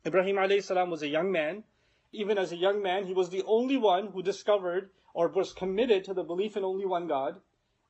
Ibrahim alayhi salam was a young man. Even as a young man, he was the only one who discovered or was committed to the belief in only one God.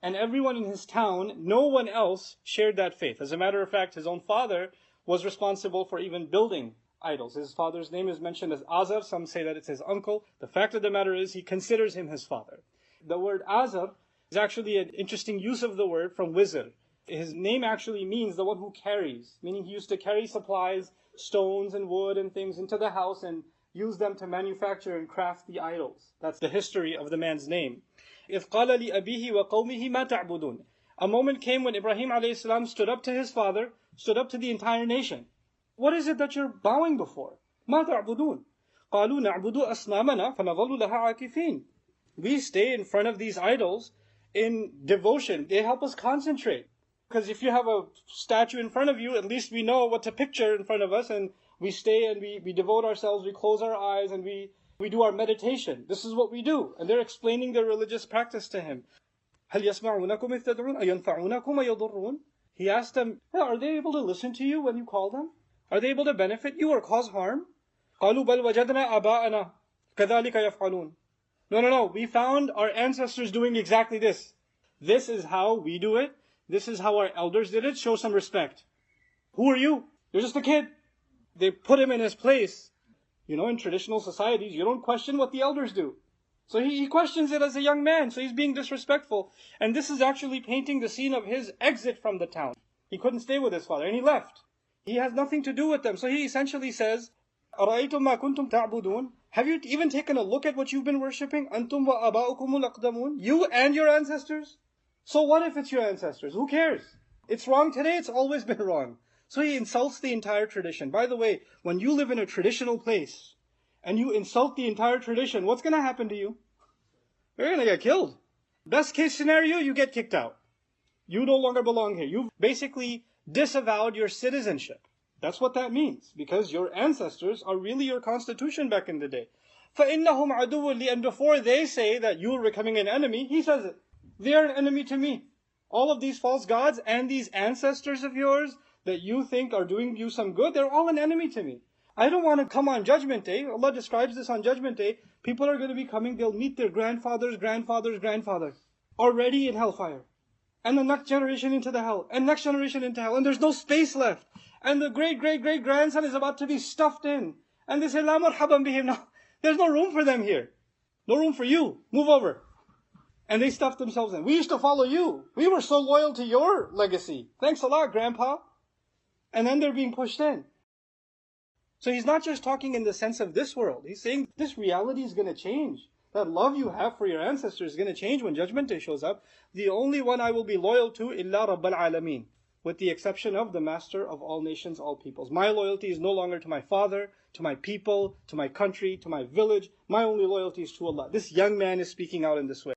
And everyone in his town, no one else shared that faith. As a matter of fact, his own father was responsible for even building idols. His father's name is mentioned as Aazar. Some say that it's his uncle. The fact of the matter is, he considers him his father. The word Aazar is actually an interesting use of the word from wizard. His name actually means the one who carries, meaning he used to carry supplies, stones and wood and things into the house and use them to manufacture and craft the idols. That's the history of the man's name. إِذْ قَالَ لِأَبِيهِ وَقَوْمِهِ مَا تَعْبُدُونَ. A moment came when Ibrahim alayhi salam stood up to his father, stood up to the entire nation. What is it that you're bowing before? مَا تَعْبُدُونَ قَالُوا نَعْبُدُ أَصْنَامَنَا فَنَظَلُّ لَهَا عَاكِفِينَ. We stay in front of these idols in devotion. They help us concentrate. Because if you have a statue in front of you, at least we know what to picture in front of us, and we stay and we devote ourselves, we close our eyes, and we do our meditation. This is what we do. And they're explaining their religious practice to him. هَلْ يَسْمَعُونَكُمْ إِذْ تَدْعُونَ أَيَنْفَعُونَكُمْ أَيَضُرُّونَ. He asked them, are they able to listen to you when you call them? Are they able to benefit you or cause harm? قَالُوا بَلْ وَجَدْنَا آبَاءَنَا كَذَلِكَ يَفْعَلُونَ. No. We found our ancestors doing exactly this. This is how we do it. This is how our elders did it. Show some respect. Who are you? You're just a kid. They put him in his place. You know, in traditional societies, you don't question what the elders do. So he questions it as a young man. So he's being disrespectful. And this is actually painting the scene of his exit from the town. He couldn't stay with his father and he left. He has nothing to do with them. So he essentially says, أَرَأَيْتُمْ مَا كُنْتُمْ تَعْبُدُونَ. Have you even taken a look at what you've been worshipping? أَنْتُمْ وَأَبَاؤُكُمُ الْأَقْدَمُونَ. You and your ancestors? So what if it's your ancestors? Who cares? It's wrong today, it's always been wrong. So he insults the entire tradition. By the way, when you live in a traditional place and you insult the entire tradition, what's going to happen to you? You're going to get killed. Best case scenario, you get kicked out. You no longer belong here. You've basically disavowed your citizenship. That's what that means. Because your ancestors are really your constitution back in the day. فَإِنَّهُمْ عَدُوٌّ لِي. And before they say that you are becoming an enemy, he says it. They are an enemy to me. All of these false gods and these ancestors of yours that you think are doing you some good, they're all an enemy to me. I don't want to come on Judgment Day. Allah describes this on Judgment Day. People are going to be coming, they'll meet their grandfathers already in hellfire. And the next generation into the hell. And next generation into hell. And there's no space left. And the great-great-great-grandson is about to be stuffed in. And they say, La marhaban bihim. No, there's no room for them here. No room for you. Move over. And they stuffed themselves in. We used to follow you. We were so loyal to your legacy. Thanks a lot, Grandpa. And then they're being pushed in. So he's not just talking in the sense of this world. He's saying this reality is going to change. That love you have for your ancestors is going to change when Judgment Day shows up. The only one I will be loyal to, illa Rabbal Alameen. With the exception of the Master of all nations, all peoples. My loyalty is no longer to my father, to my people, to my country, to my village. My only loyalty is to Allah. This young man is speaking out in this way.